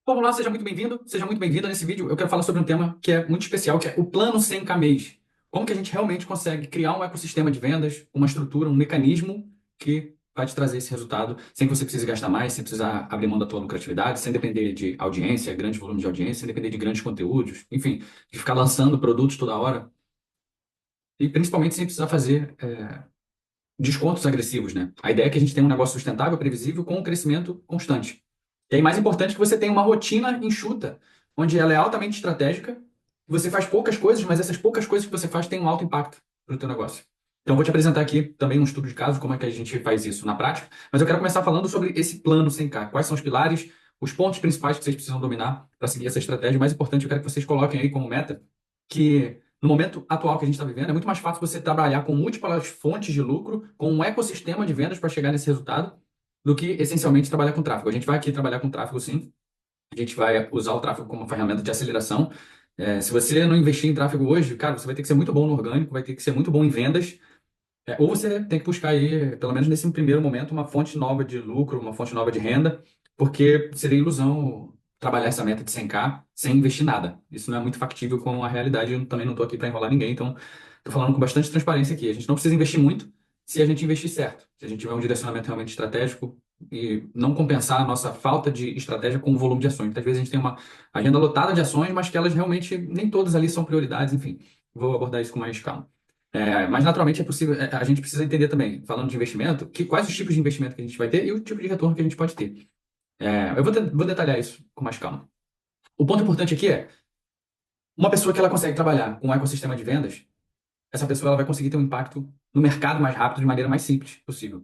Vamos lá, seja muito bem-vindo, seja muito bem-vinda. Nesse vídeo eu quero falar sobre um tema que é muito especial, que é o plano 100K mês. Como que a gente realmente consegue criar um ecossistema de vendas, uma estrutura, um mecanismo que vai te trazer esse resultado sem que você precise gastar mais, sem precisar abrir mão da tua lucratividade, sem depender de audiência, grande volume de audiência, sem depender de grandes conteúdos, enfim, de ficar lançando produtos toda hora e principalmente sem precisar fazer descontos agressivos, né? A ideia é que a gente tenha um negócio sustentável, previsível, com um crescimento constante. E aí, mais importante, que você tenha uma rotina enxuta, onde ela é altamente estratégica, você faz poucas coisas, mas essas poucas coisas que você faz têm um alto impacto para o teu negócio. Então, eu vou te apresentar aqui também um estudo de caso, como é que a gente faz isso na prática, mas eu quero começar falando sobre esse plano 100K. Quais são os pilares, os pontos principais que vocês precisam dominar para seguir essa estratégia. O mais importante, eu quero que vocês coloquem aí como meta que no momento atual que a gente está vivendo, é muito mais fácil você trabalhar com múltiplas fontes de lucro, com um ecossistema de vendas para chegar nesse resultado, do que essencialmente trabalhar com tráfego. A gente vai aqui trabalhar com tráfego, sim. A gente vai usar o tráfego como ferramenta de aceleração. Se você não investir em tráfego hoje, cara, você vai ter que ser muito bom no orgânico, vai ter que ser muito bom em vendas, ou você tem que buscar aí, pelo menos nesse primeiro momento, uma fonte nova de lucro, uma fonte nova de renda, porque seria ilusão trabalhar essa meta de 100K sem investir nada. Isso não é muito factível com a realidade. Eu também não estou aqui para enrolar ninguém, então estou falando com bastante transparência aqui. A gente não precisa investir muito se a gente investir certo, se a gente tiver um direcionamento realmente estratégico e não compensar a nossa falta de estratégia com o volume de ações. Muitas vezes a gente tem uma agenda lotada de ações, mas que elas realmente, nem todas ali são prioridades, enfim. Vou abordar isso com mais calma. Mas naturalmente é possível, a gente precisa entender também, falando de investimento, que quais os tipos de investimento que a gente vai ter e o tipo de retorno que a gente pode ter. Eu vou detalhar isso com mais calma. O ponto importante aqui é, uma pessoa que ela consegue trabalhar com um ecossistema de vendas, essa pessoa ela vai conseguir ter um impacto no mercado mais rápido, de maneira mais simples possível.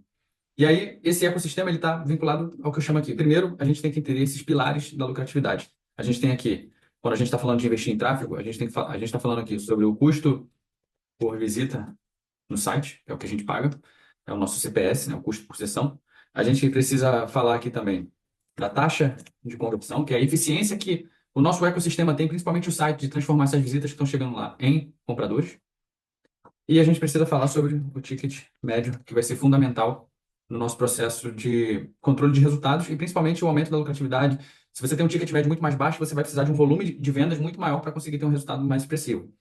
E aí, esse ecossistema ele está vinculado ao que eu chamo aqui. Primeiro, a gente tem que entender esses pilares da lucratividade. A gente tem aqui, quando a gente está falando de investir em tráfego, a gente está falando aqui sobre o custo por visita no site, que é o que a gente paga, é o nosso CPS, né, o custo por sessão. A gente precisa falar aqui também da taxa de conversão, que é a eficiência que o nosso ecossistema tem, principalmente o site, de transformar essas visitas que estão chegando lá em compradores. E a gente precisa falar sobre o ticket médio, que vai ser fundamental no nosso processo de controle de resultados e principalmente o aumento da lucratividade. Se você tem um ticket médio muito mais baixo, você vai precisar de um volume de vendas muito maior para conseguir ter um resultado mais expressivo.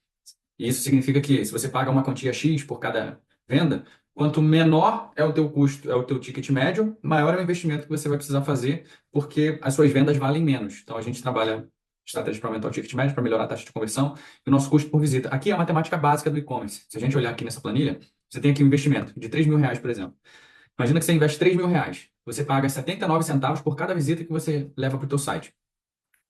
E isso significa que se você paga uma quantia X por cada venda, quanto menor é o teu custo, é o teu ticket médio, maior é o investimento que você vai precisar fazer, porque as suas vendas valem menos. Então a gente trabalha estratégias para aumentar o ticket médio, para melhorar a taxa de conversão e o nosso custo por visita. Aqui é a matemática básica do e-commerce. Se a gente olhar aqui nessa planilha, você tem aqui um investimento de R$ 3.000, por exemplo. Imagina que você investe R$ 3.000. Você paga 79 centavos por cada visita que você leva para o teu site.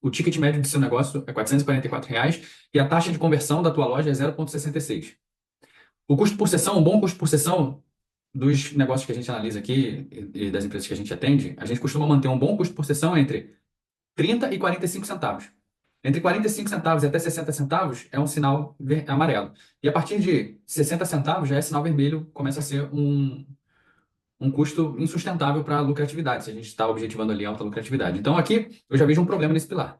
O ticket médio do seu negócio é R$ 444 e a taxa de conversão da tua loja é 0,66. O custo por sessão, um bom custo por sessão dos negócios que a gente analisa aqui e das empresas que a gente atende, a gente costuma manter um bom custo por sessão entre 30 e 45 centavos. Entre 45 centavos e até 60 centavos é um sinal amarelo. E a partir de 60 centavos já é sinal vermelho, começa a ser um custo insustentável para a lucratividade, se a gente está objetivando ali alta lucratividade. Então aqui eu já vejo um problema nesse pilar.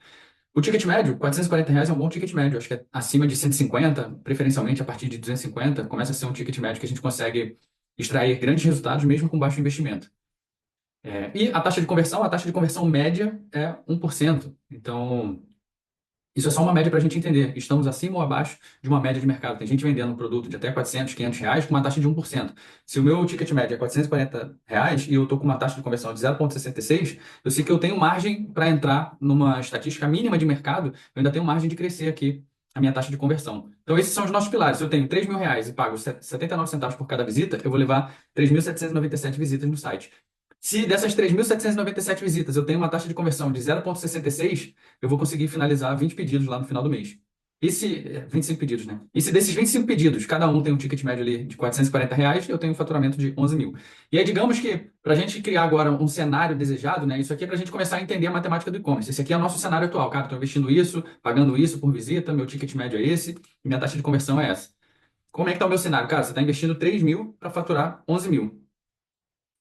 O ticket médio, R$ 440 é um bom ticket médio. Acho que é acima de 150, preferencialmente a partir de 250, começa a ser um ticket médio que a gente consegue extrair grandes resultados mesmo com baixo investimento. E a taxa de conversão média é 1%. Então, isso é só uma média para a gente entender. Estamos acima ou abaixo de uma média de mercado. Tem gente vendendo um produto de até R$ 400, R$ 500 com uma taxa de 1%. Se o meu ticket médio é R$ 440 e eu estou com uma taxa de conversão de 0,66, eu sei que eu tenho margem para entrar numa estatística mínima de mercado, eu ainda tenho margem de crescer aqui a minha taxa de conversão. Então, esses são os nossos pilares. Se eu tenho R$ 3.000 e pago 79 centavos por cada visita, eu vou levar 3.797 visitas no site. Se dessas 3.797 visitas eu tenho uma taxa de conversão de 0,66, eu vou conseguir finalizar 20 pedidos lá no final do mês. 25 pedidos, né? E se desses 25 pedidos, cada um tem um ticket médio ali de R$ 440, eu tenho um faturamento de 11 mil. E aí, digamos que, para a gente criar agora um cenário desejado, né? Isso aqui é para a gente começar a entender a matemática do e-commerce. Esse aqui é o nosso cenário atual, cara. Estou investindo isso, pagando isso por visita, meu ticket médio é esse, e minha taxa de conversão é essa. Como é que está o meu cenário? Cara, você está investindo 3 mil para faturar 11 mil.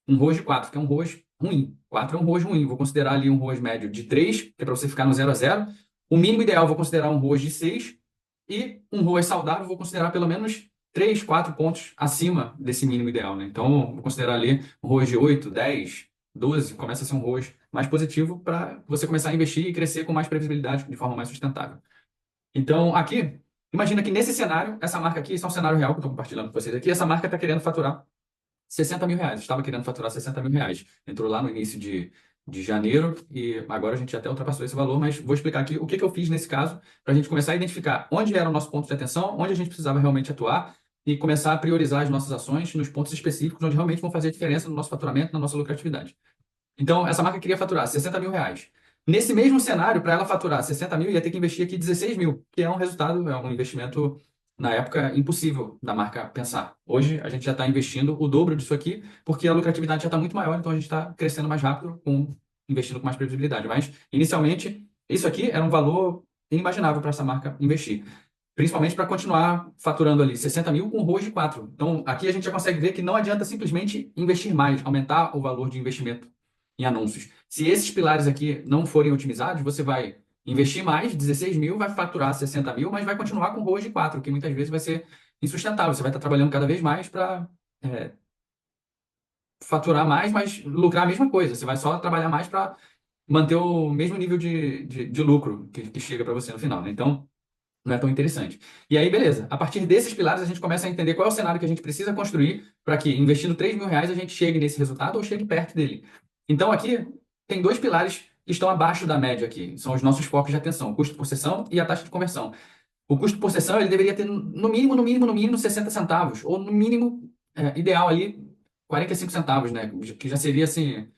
Um ROAS de 4, que é um ROAS ruim. 4 é um ROAS ruim. Vou considerar ali um ROAS médio de 3, que é para você ficar no 0 a 0. O mínimo ideal, vou considerar um ROAS de 6. E um ROAS saudável, vou considerar pelo menos 3, 4 pontos acima desse mínimo ideal, né? Então, vou considerar ali um ROAS de 8, 10, 12. Começa a ser um ROAS mais positivo para você começar a investir e crescer com mais previsibilidade, de forma mais sustentável. Então, aqui, imagina que nesse cenário, essa marca aqui, isso é um cenário real que eu estou compartilhando com vocês aqui, essa marca está querendo faturar 60 mil reais, estava querendo faturar 60 mil reais. Entrou lá no início de janeiro e agora a gente até ultrapassou esse valor, mas vou explicar aqui o que que eu fiz nesse caso para a gente começar a identificar onde era o nosso ponto de atenção, onde a gente precisava realmente atuar e começar a priorizar as nossas ações nos pontos específicos onde realmente vão fazer a diferença no nosso faturamento, na nossa lucratividade. Então, essa marca queria faturar 60 mil reais. Nesse mesmo cenário, para ela faturar 60 mil, ia ter que investir aqui 16 mil, que é um resultado, é um investimento, na época, impossível da marca pensar. Hoje, a gente já está investindo o dobro disso aqui, porque a lucratividade já está muito maior, então a gente está crescendo mais rápido, investindo com mais previsibilidade. Mas, inicialmente, isso aqui era um valor inimaginável para essa marca investir. Principalmente para continuar faturando ali 60 mil com ROAS de 4. Então, aqui a gente já consegue ver que não adianta simplesmente investir mais, aumentar o valor de investimento em anúncios. Se esses pilares aqui não forem otimizados, você vai investir mais, 16 mil, vai faturar 60 mil, mas vai continuar com ROAS de 4, que muitas vezes vai ser insustentável. Você vai estar trabalhando cada vez mais para faturar mais, mas lucrar a mesma coisa. Você vai só trabalhar mais para manter o mesmo nível de lucro que chega para você no final, né? Então, não é tão interessante. E aí, beleza. A partir desses pilares, a gente começa a entender qual é o cenário que a gente precisa construir para que, investindo 3 mil reais, a gente chegue nesse resultado ou chegue perto dele. Então, aqui, tem dois pilares que estão abaixo da média aqui. São os nossos focos de atenção, o custo por sessão e a taxa de conversão. O custo por sessão, ele deveria ter, no mínimo, 60 centavos. Ou, no mínimo, ideal ali, 45 centavos, né? Que já seria, assim,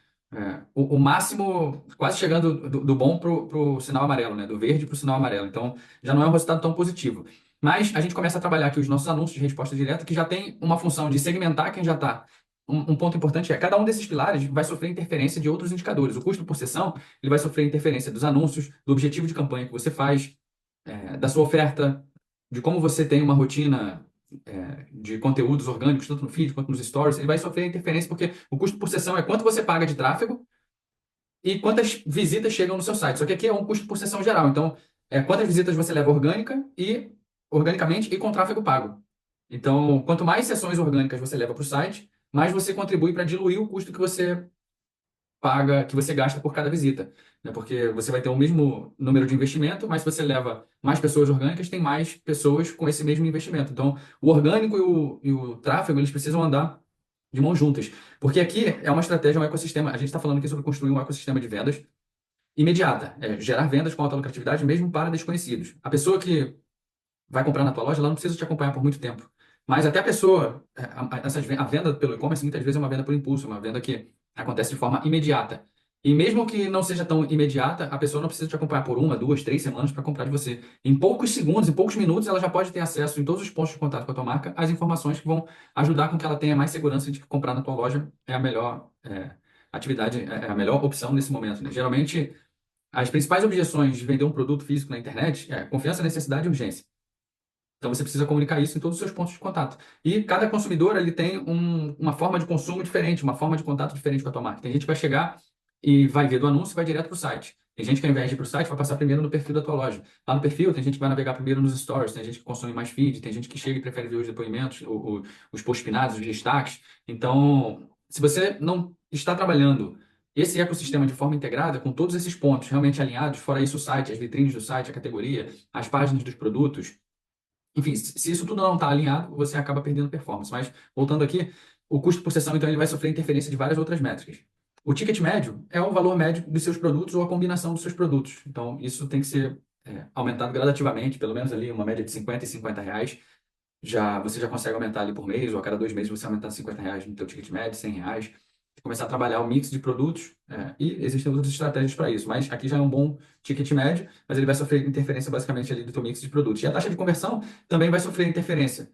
o máximo, quase chegando do bom pro sinal amarelo, né? Do verde pro sinal amarelo. Então, já não é um resultado tão positivo. Mas a gente começa a trabalhar aqui os nossos anúncios de resposta direta, que já tem uma função de segmentar quem já está. Um ponto importante é, cada um desses pilares vai sofrer interferência de outros indicadores. O custo por sessão, ele vai sofrer interferência dos anúncios, do objetivo de campanha que você faz, da sua oferta, de como você tem uma rotina de conteúdos orgânicos, tanto no feed quanto nos stories, ele vai sofrer interferência porque o custo por sessão é quanto você paga de tráfego e quantas visitas chegam no seu site. Só que aqui é um custo por sessão geral. Então, quantas visitas você leva organicamente e com tráfego pago. Então, quanto mais sessões orgânicas você leva para o site, mais você contribui para diluir o custo que você paga, que você gasta por cada visita, né? Porque você vai ter o mesmo número de investimento, mas se você leva mais pessoas orgânicas, tem mais pessoas com esse mesmo investimento. Então, o orgânico e o tráfego, eles precisam andar de mãos juntas. Porque aqui é uma estratégia, um ecossistema. A gente está falando aqui sobre construir um ecossistema de vendas imediata, gerar vendas com alta lucratividade, mesmo para desconhecidos. A pessoa que vai comprar na tua loja, ela não precisa te acompanhar por muito tempo. Mas até a pessoa, a venda pelo e-commerce muitas vezes é uma venda por impulso, uma venda que acontece de forma imediata. E mesmo que não seja tão imediata, a pessoa não precisa te acompanhar por uma, duas, 3 semanas para comprar de você. Em poucos segundos, em poucos minutos, ela já pode ter acesso em todos os pontos de contato com a tua marca às informações que vão ajudar com que ela tenha mais segurança de que comprar na tua loja é a melhor atividade, é a melhor opção nesse momento, né? Geralmente, as principais objeções de vender um produto físico na internet é confiança, necessidade e urgência. Então você precisa comunicar isso em todos os seus pontos de contato. E cada consumidor ele tem uma forma de consumo diferente, uma forma de contato diferente com a tua marca. Tem gente que vai chegar e vai ver do anúncio e vai direto para o site. Tem gente que ao invés de ir para o site vai passar primeiro no perfil da tua loja. Lá no perfil tem gente que vai navegar primeiro nos stories, tem gente que consome mais feed, tem gente que chega e prefere ver os depoimentos, os posts pinados, os destaques. Então, se você não está trabalhando esse ecossistema de forma integrada, com todos esses pontos realmente alinhados, fora isso o site, as vitrines do site, a categoria, as páginas dos produtos, enfim, se isso tudo não está alinhado, você acaba perdendo performance. Mas, voltando aqui, o custo por sessão, então, ele vai sofrer interferência de várias outras métricas. O ticket médio é o valor médio dos seus produtos ou a combinação dos seus produtos. Então, isso tem que ser aumentado gradativamente, pelo menos ali uma média de 50 e 50 reais. Você já consegue aumentar ali por mês, ou a cada 2 meses você aumentar 50 reais no teu ticket médio, 100 reais. Começar a trabalhar o mix de produtos, e existem outras estratégias para isso. Mas aqui já é um bom ticket médio, mas ele vai sofrer interferência basicamente ali do teu mix de produtos. E a taxa de conversão também vai sofrer interferência,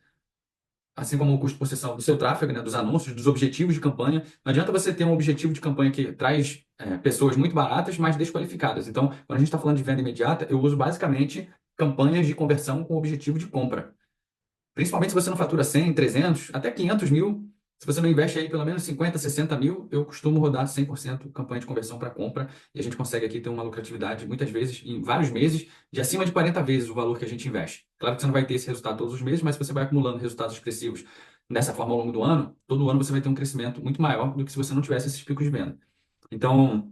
assim como o custo por sessão do seu tráfego, né, dos anúncios, dos objetivos de campanha. Não adianta você ter um objetivo de campanha que traz pessoas muito baratas, mas desqualificadas. Então, quando a gente está falando de venda imediata, eu uso basicamente campanhas de conversão com objetivo de compra. Principalmente se você não fatura 100, 300, até 500 mil. Se você não investe aí pelo menos 50, 60 mil, eu costumo rodar 100% campanha de conversão para compra e a gente consegue aqui ter uma lucratividade, muitas vezes, em vários meses, de acima de 40 vezes o valor que a gente investe. Claro que você não vai ter esse resultado todos os meses, mas se você vai acumulando resultados expressivos dessa forma ao longo do ano, todo ano você vai ter um crescimento muito maior do que se você não tivesse esses picos de venda. Então,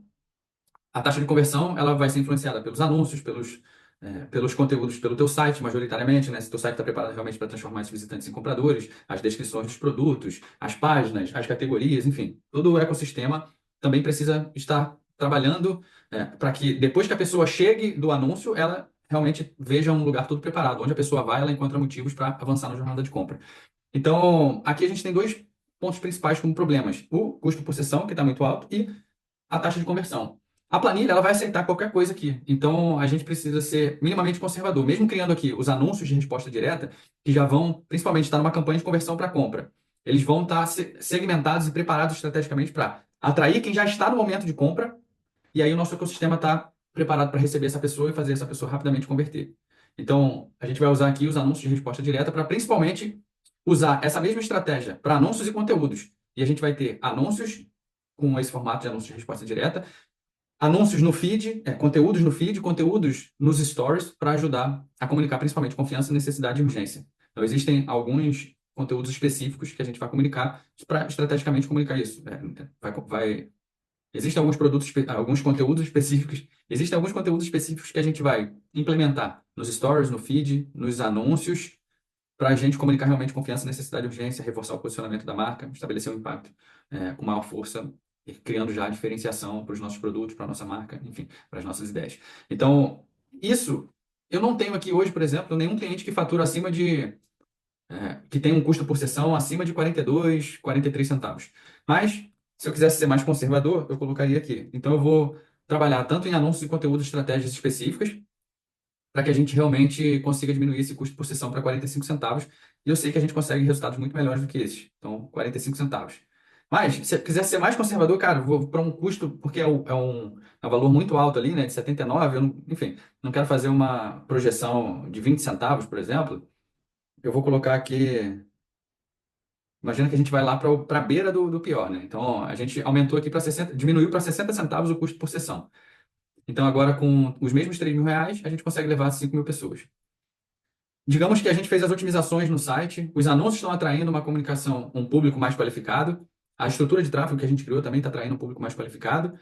a taxa de conversão ela vai ser influenciada pelos anúncios, pelos conteúdos, pelo teu site, majoritariamente, né? Se teu site está preparado realmente para transformar esses visitantes em compradores, as descrições dos produtos, as páginas, as categorias, enfim, todo o ecossistema também precisa estar trabalhando para que depois que a pessoa chegue do anúncio, ela realmente veja um lugar todo preparado. Onde a pessoa vai, ela encontra motivos para avançar na jornada de compra. Então, aqui a gente tem dois pontos principais como problemas: o custo por sessão, que está muito alto, e a taxa de conversão. A planilha ela vai aceitar qualquer coisa aqui. Então, a gente precisa ser minimamente conservador, mesmo criando aqui os anúncios de resposta direta, que já vão, principalmente, estar numa campanha de conversão para compra. Eles vão estar segmentados e preparados estrategicamente para atrair quem já está no momento de compra, e aí o nosso ecossistema está preparado para receber essa pessoa e fazer essa pessoa rapidamente converter. Então, a gente vai usar aqui os anúncios de resposta direta para, principalmente, usar essa mesma estratégia para anúncios e conteúdos. E a gente vai ter anúncios com esse formato de anúncio de resposta direta, anúncios no feed, conteúdos no feed, conteúdos nos stories, para ajudar a comunicar principalmente confiança, necessidade e urgência. Então, existem alguns conteúdos específicos que a gente vai comunicar para estrategicamente comunicar isso. Existem alguns alguns conteúdos específicos, existem alguns conteúdos específicos que a gente vai implementar nos stories, no feed, nos anúncios, para a gente comunicar realmente confiança, necessidade e urgência, reforçar o posicionamento da marca, estabelecer um impacto com maior força, e criando já a diferenciação para os nossos produtos, para a nossa marca, enfim, para as nossas ideias. Então, isso, eu não tenho aqui hoje, por exemplo, nenhum cliente que fatura acima que tem um custo por sessão acima de 42, 43 centavos. Mas, se eu quisesse ser mais conservador, eu colocaria aqui. Então, eu vou trabalhar tanto em anúncios e conteúdos, estratégias específicas, para que a gente realmente consiga diminuir esse custo por sessão para 45 centavos. E eu sei que a gente consegue resultados muito melhores do que esses. Então, 45 centavos. Mas, se eu quiser ser mais conservador, cara, eu vou para um custo, porque é um valor muito alto ali, né, de 79, enfim, não quero fazer uma projeção de 20 centavos, por exemplo. Eu vou colocar aqui. Imagina que a gente vai lá para a beira do pior, né? Então, a gente aumentou aqui para 60, diminuiu para 60 centavos o custo por sessão. Então, agora com os mesmos R$ 3.000, a gente consegue levar 5.000 pessoas. Digamos que a gente fez as otimizações no site, os anúncios estão atraindo uma comunicação, um público mais qualificado, a estrutura de tráfego que a gente criou também está atraindo um público mais qualificado,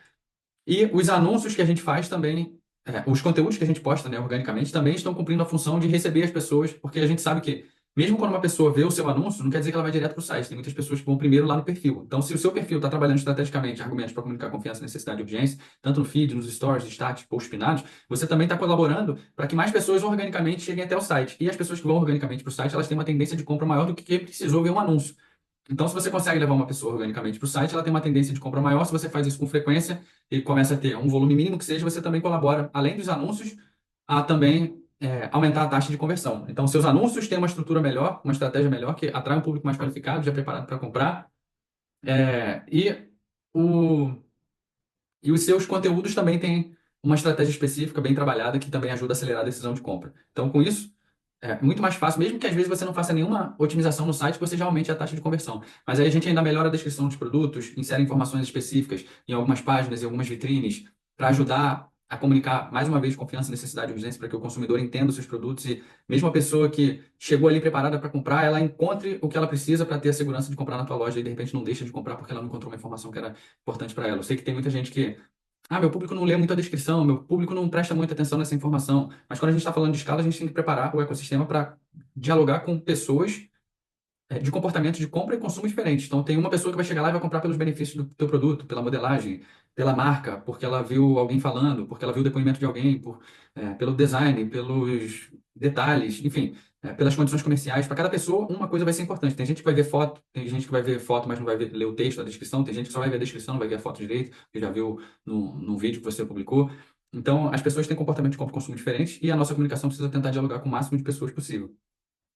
e os anúncios que a gente faz também, os conteúdos que a gente posta, né, organicamente, também estão cumprindo a função de receber as pessoas, porque a gente sabe que, mesmo quando uma pessoa vê o seu anúncio, não quer dizer que ela vai direto para o site. Tem muitas pessoas que vão primeiro lá no perfil. Então, se o seu perfil está trabalhando estrategicamente argumentos para comunicar confiança, necessidade e urgência, tanto no feed, nos stories, destaques, posts pinados, você também está colaborando para que mais pessoas organicamente cheguem até o site. E as pessoas que vão organicamente para o site, elas têm uma tendência de compra maior do que quem precisou ver um anúncio. Então, se você consegue levar uma pessoa organicamente para o site, ela tem uma tendência de compra maior. Se você faz isso com frequência e começa a ter um volume mínimo que seja, você também colabora, além dos anúncios, a também aumentar a taxa de conversão. Então, seus anúncios têm uma estrutura melhor, uma estratégia melhor, que atrai um público mais qualificado, já preparado para comprar. É, o, e os seus conteúdos também têm uma estratégia específica, bem trabalhada, que também ajuda a acelerar a decisão de compra. Então, com isso, é muito mais fácil, mesmo que às vezes você não faça nenhuma otimização no site, você já aumente a taxa de conversão. Mas aí a gente ainda melhora a descrição dos produtos, insere informações específicas em algumas páginas, em algumas vitrines, para ajudar a comunicar, mais uma vez, confiança, necessidade e urgência, para que o consumidor entenda os seus produtos e mesmo a pessoa que chegou ali preparada para comprar, ela encontre o que ela precisa para ter a segurança de comprar na tua loja e de repente não deixa de comprar porque ela não encontrou uma informação que era importante para ela. Eu sei que tem muita gente que meu público não lê muito a descrição, meu público não presta muita atenção nessa informação. Mas quando a gente está falando de escala, a gente tem que preparar o ecossistema para dialogar com pessoas de comportamentos de compra e consumo diferentes. Então, tem uma pessoa que vai chegar lá e vai comprar pelos benefícios do teu produto, pela modelagem, pela marca, porque ela viu alguém falando, porque ela viu o depoimento de alguém, pelo design, pelos detalhes, enfim, pelas condições comerciais. Para cada pessoa, uma coisa vai ser importante. Tem gente que vai ver foto, tem gente que vai ver foto, mas não vai ler o texto, a descrição. Tem gente que só vai ver a descrição, não vai ver a foto direito, que já viu no vídeo que você publicou. Então, as pessoas têm comportamento de compra e consumo diferentes e a nossa comunicação precisa tentar dialogar com o máximo de pessoas possível.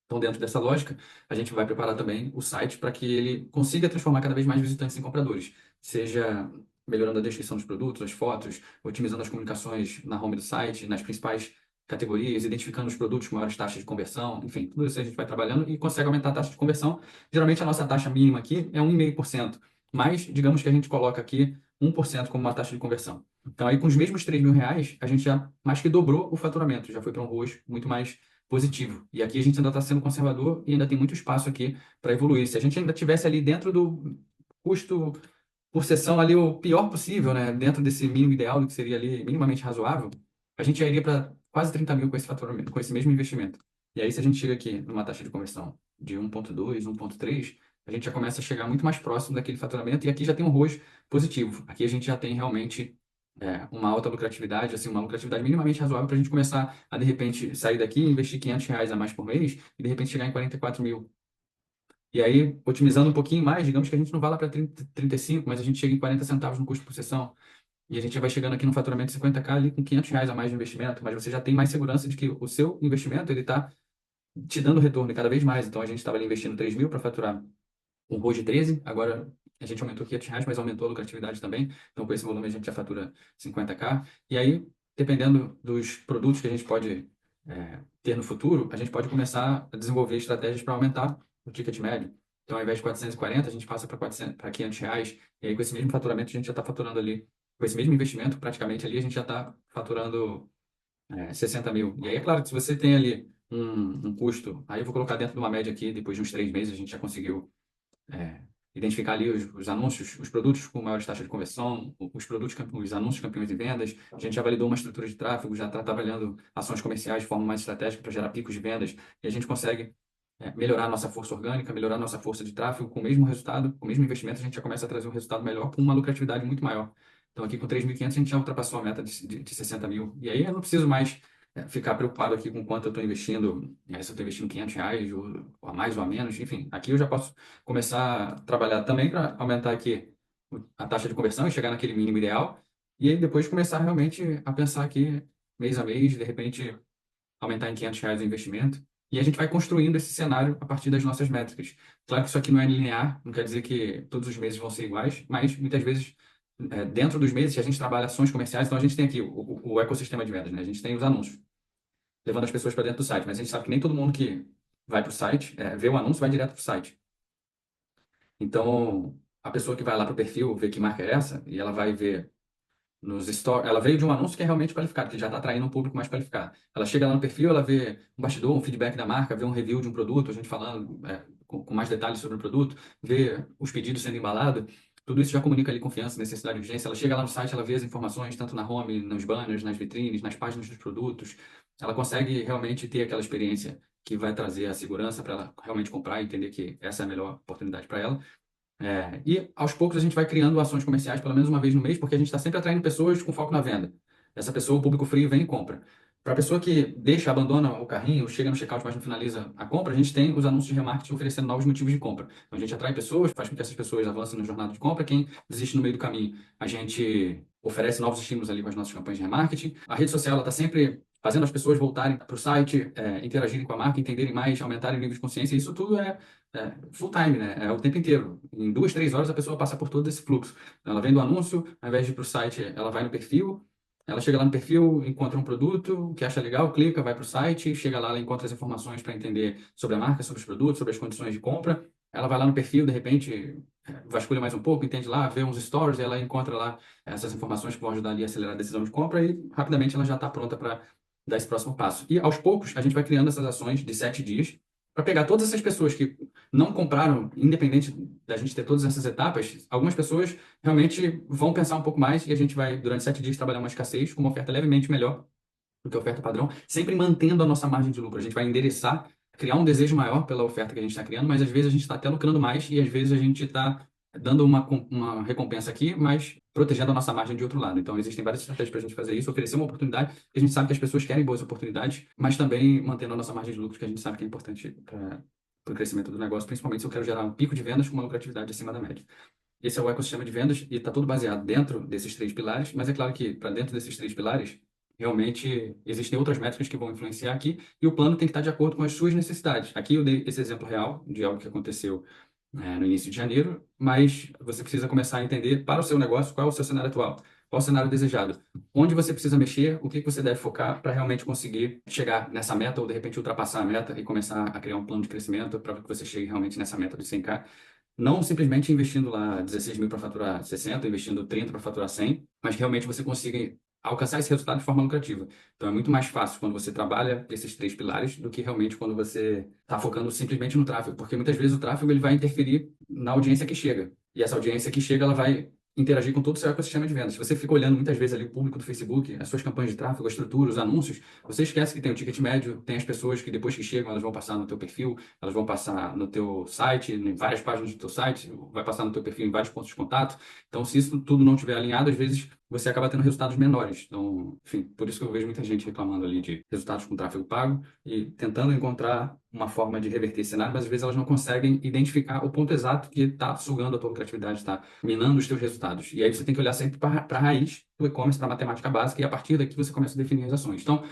Então, dentro dessa lógica, a gente vai preparar também o site para que ele consiga transformar cada vez mais visitantes em compradores, seja melhorando a descrição dos produtos, as fotos, otimizando as comunicações na home do site, nas principais categorias, identificando os produtos com maiores taxas de conversão, enfim, tudo isso a gente vai trabalhando e consegue aumentar a taxa de conversão. Geralmente a nossa taxa mínima aqui é 1,5%, mas digamos que a gente coloca aqui 1% como uma taxa de conversão. Então, aí com os mesmos R$ 3.000, a gente já mais que dobrou o faturamento, já foi para um ROAS muito mais positivo. E aqui a gente ainda está sendo conservador e ainda tem muito espaço aqui para evoluir. Se a gente ainda tivesse ali dentro do custo por sessão ali o pior possível, né? Dentro desse mínimo ideal, do que seria ali minimamente razoável, a gente já iria para quase 30 mil com esse faturamento, com esse mesmo investimento. E aí, se a gente chega aqui numa taxa de conversão de 1,2, 1,3, a gente já começa a chegar muito mais próximo daquele faturamento, e aqui já tem um ROI positivo. Aqui a gente já tem realmente uma alta lucratividade, assim, uma lucratividade minimamente razoável para a gente começar a, de repente, sair daqui e investir R$ 500 a mais por mês e, de repente, chegar em 44 mil. E aí, otimizando um pouquinho mais, digamos que a gente não vá lá para 35, mas a gente chega em 40 centavos no custo por sessão. E a gente já vai chegando aqui no faturamento de 50K ali com R$ 500 a mais de investimento, mas você já tem mais segurança de que o seu investimento ele está te dando retorno cada vez mais. Então a gente estava ali investindo 3 mil para faturar um ROI de 13, agora a gente aumentou R$ 500, mas aumentou a lucratividade também. Então com esse volume a gente já fatura 50K. E aí, dependendo dos produtos que a gente pode ter no futuro, a gente pode começar a desenvolver estratégias para aumentar o ticket médio. Então, ao invés de 440, a gente passa para R$ 500, e aí com esse mesmo faturamento a gente já está faturando ali, com esse mesmo investimento praticamente ali, a gente já está faturando 60 mil. E aí, é claro que se você tem ali um custo, aí eu vou colocar dentro de uma média aqui, depois de uns 3 meses a gente já conseguiu é, identificar ali os anúncios, os produtos com maiores taxas de conversão, os produtos, os anúncios campeões de vendas. A gente já validou uma estrutura de tráfego, já está trabalhando ações comerciais de forma mais estratégica para gerar picos de vendas, e a gente consegue melhorar a nossa força orgânica, melhorar a nossa força de tráfego com o mesmo resultado, com o mesmo investimento, a gente já começa a trazer um resultado melhor com uma lucratividade muito maior. Então, aqui com 3.500 a gente já ultrapassou a meta de 60 mil. E aí eu não preciso mais ficar preocupado aqui com quanto eu estou investindo, se eu estou investindo R$ 500 ou a mais ou a menos, enfim. Aqui eu já posso começar a trabalhar também para aumentar aqui a taxa de conversão e chegar naquele mínimo ideal. E aí depois começar realmente a pensar aqui, mês a mês, de repente aumentar em R$ 500 o investimento. E a gente vai construindo esse cenário a partir das nossas métricas. Claro que isso aqui não é linear, não quer dizer que todos os meses vão ser iguais, mas muitas vezes, dentro dos meses, a gente trabalha ações comerciais, então a gente tem aqui o ecossistema de vendas, né? A gente tem os anúncios, levando as pessoas para dentro do site, mas a gente sabe que nem todo mundo que vai para o site, vê o anúncio, vai direto para o site. Então, a pessoa que vai lá para o perfil, vê que marca é essa, e ela vai ver nos stories, ela veio de um anúncio que é realmente qualificado, que já está atraindo um público mais qualificado. Ela chega lá no perfil, ela vê um bastidor, um feedback da marca, vê um review de um produto, a gente falando com mais detalhes sobre o produto, vê os pedidos sendo embalados, tudo isso já comunica ali confiança, necessidade e urgência. Ela chega lá no site, ela vê as informações, tanto na home, nos banners, nas vitrines, nas páginas dos produtos. Ela consegue realmente ter aquela experiência que vai trazer a segurança para ela realmente comprar e entender que essa é a melhor oportunidade para ela. E aos poucos a gente vai criando ações comerciais pelo menos uma vez no mês, porque a gente está sempre atraindo pessoas com foco na venda. Essa pessoa, o público frio, vem e compra. Para a pessoa que deixa, abandona o carrinho, chega no checkout, mas não finaliza a compra, a gente tem os anúncios de remarketing oferecendo novos motivos de compra. Então a gente atrai pessoas, faz com que essas pessoas avancem na jornada de compra. Quem desiste no meio do caminho, a gente oferece novos estímulos ali com as nossas campanhas de remarketing. A rede social está sempre fazendo as pessoas voltarem para o site, interagirem com a marca, entenderem mais, aumentarem o nível de consciência. Isso tudo full time, né? É o tempo inteiro. Em 2, 3 horas a pessoa passa por todo esse fluxo. Ela vem do anúncio, ao invés de ir para o site, ela vai no perfil, ela chega lá no perfil, encontra um produto que acha legal, clica, vai para o site, chega lá, ela encontra as informações para entender sobre a marca, sobre os produtos, sobre as condições de compra. Ela vai lá no perfil, de repente, vasculha mais um pouco, entende lá, vê uns stories, ela encontra lá essas informações que vão ajudar ali a acelerar a decisão de compra e rapidamente ela já está pronta para dar esse próximo passo. E aos poucos a gente vai criando essas ações de 7 dias para pegar todas essas pessoas que não compraram, independente da gente ter todas essas etapas, algumas pessoas realmente vão pensar um pouco mais e a gente vai, durante 7 dias, trabalhar uma escassez com uma oferta levemente melhor do que a oferta padrão, sempre mantendo a nossa margem de lucro. A gente vai endereçar, criar um desejo maior pela oferta que a gente está criando, mas às vezes a gente está até lucrando mais e às vezes a gente está dando uma recompensa aqui, mas protegendo a nossa margem de outro lado. Então, existem várias estratégias para a gente fazer isso, oferecer uma oportunidade, que a gente sabe que as pessoas querem boas oportunidades, mas também mantendo a nossa margem de lucro, que a gente sabe que é importante para o crescimento do negócio, principalmente se eu quero gerar um pico de vendas com uma lucratividade acima da média. Esse é o ecossistema de vendas e está tudo baseado dentro desses 3 pilares, mas é claro que para dentro desses 3 pilares, realmente existem outras métricas que vão influenciar aqui e o plano tem que estar de acordo com as suas necessidades. Aqui eu dei esse exemplo real de algo que aconteceu no início de janeiro, mas você precisa começar a entender para o seu negócio qual é o seu cenário atual, qual é o cenário desejado, onde você precisa mexer, o que você deve focar para realmente conseguir chegar nessa meta ou de repente ultrapassar a meta e começar a criar um plano de crescimento para que você chegue realmente nessa meta de 100K. Não simplesmente investindo lá 16 mil para faturar 60, investindo 30 para faturar 100, mas realmente você consiga alcançar esse resultado de forma lucrativa. Então é muito mais fácil quando você trabalha esses 3 pilares do que realmente quando você está focando simplesmente no tráfego, porque muitas vezes o tráfego ele vai interferir na audiência que chega. E essa audiência que chega, ela vai interagir com todo o seu ecossistema de vendas. Se você fica olhando muitas vezes ali o público do Facebook, as suas campanhas de tráfego, a estrutura, os anúncios, você esquece que tem o ticket médio, tem as pessoas que depois que chegam, elas vão passar no teu perfil, elas vão passar no teu site, em várias páginas do teu site, vai passar no teu perfil em vários pontos de contato. Então, se isso tudo não estiver alinhado, às vezes você acaba tendo resultados menores. Então, enfim, por isso que eu vejo muita gente reclamando ali de resultados com tráfego pago e tentando encontrar uma forma de reverter esse cenário, mas às vezes elas não conseguem identificar o ponto exato que está sugando a tua lucratividade, está minando os teus resultados. E aí você tem que olhar sempre para a raiz do e-commerce, para a matemática básica, e a partir daqui você começa a definir as ações. Então,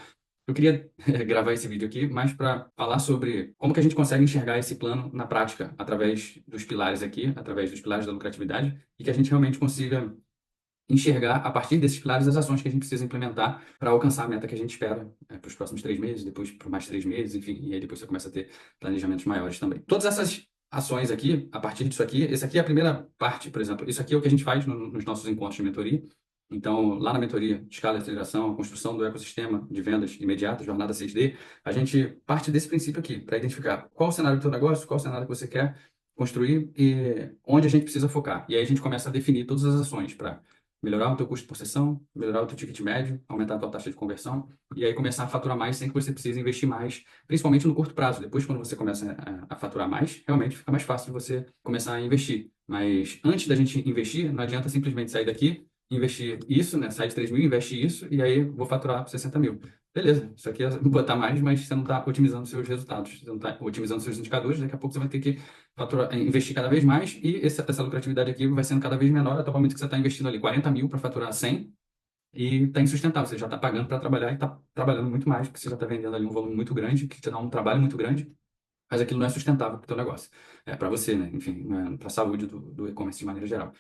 eu queria gravar esse vídeo aqui mais para falar sobre como que a gente consegue enxergar esse plano na prática, através dos pilares aqui, através dos pilares da lucratividade, e que a gente realmente consiga enxergar, a partir desses pilares, as ações que a gente precisa implementar para alcançar a meta que a gente espera para os próximos 3 meses, depois por mais 3 meses, enfim, e aí depois você começa a ter planejamentos maiores também. Todas essas ações aqui, a partir disso aqui, esse aqui é a primeira parte, por exemplo, isso aqui é o que a gente faz nos nossos encontros de mentoria. Então, lá na mentoria, escala de aceleração, a construção do ecossistema de vendas imediatas, jornada 6D, a gente parte desse princípio aqui, para identificar qual o cenário do teu negócio, qual o cenário que você quer construir e onde a gente precisa focar. E aí a gente começa a definir todas as ações para melhorar o teu custo por sessão, melhorar o teu ticket médio, aumentar a tua taxa de conversão, e aí começar a faturar mais sem que você precise investir mais, principalmente no curto prazo. Depois, quando você começa a faturar mais, realmente fica mais fácil de você começar a investir. Mas antes da gente investir, não adianta simplesmente sair daqui, investir isso, né? Sair de 3 mil, investe isso, e aí vou faturar 60 mil. Beleza, isso aqui é botar mais, mas você não está otimizando seus resultados, você não está otimizando seus indicadores, daqui a pouco você vai ter que investir cada vez mais e essa lucratividade aqui vai sendo cada vez menor até o momento que você está investindo ali 40 mil para faturar 100 e está insustentável. Você já está pagando para trabalhar e está trabalhando muito mais, porque você já está vendendo ali um volume muito grande, que te dá um trabalho muito grande, mas aquilo não é sustentável para o teu negócio. É para você, né? Enfim, para a saúde do e-commerce de maneira geral.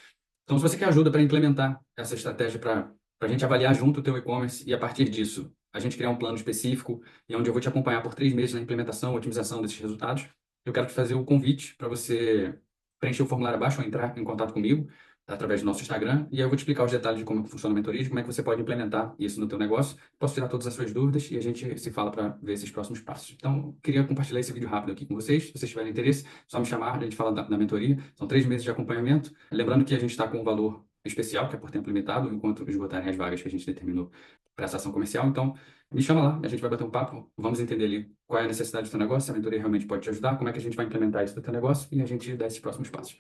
Então, se você quer ajuda para implementar essa estratégia para a gente avaliar junto o teu e-commerce e a partir disso a gente criar um plano específico e onde eu vou te acompanhar por 3 meses na implementação, otimização desses resultados, eu quero te fazer o convite para você preencher o formulário abaixo ou entrar em contato comigo através do nosso Instagram e aí eu vou te explicar os detalhes de como funciona a mentoria, de como é que você pode implementar isso no teu negócio. Posso tirar todas as suas dúvidas e a gente se fala para ver esses próximos passos. Então, queria compartilhar esse vídeo rápido aqui com vocês. Se vocês tiverem interesse, só me chamar, a gente fala da mentoria. São 3 meses de acompanhamento. Lembrando que a gente está com um valor especial, que é por tempo limitado, enquanto esgotarem as vagas que a gente determinou para essa ação comercial. Então, me chama lá, a gente vai bater um papo, vamos entender ali qual é a necessidade do teu negócio, se a mentoria realmente pode te ajudar, como é que a gente vai implementar isso no teu negócio e a gente dá esses próximos passos.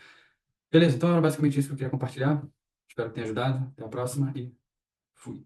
Beleza, então era basicamente isso que eu queria compartilhar. Espero que tenha ajudado. Até a próxima e fui.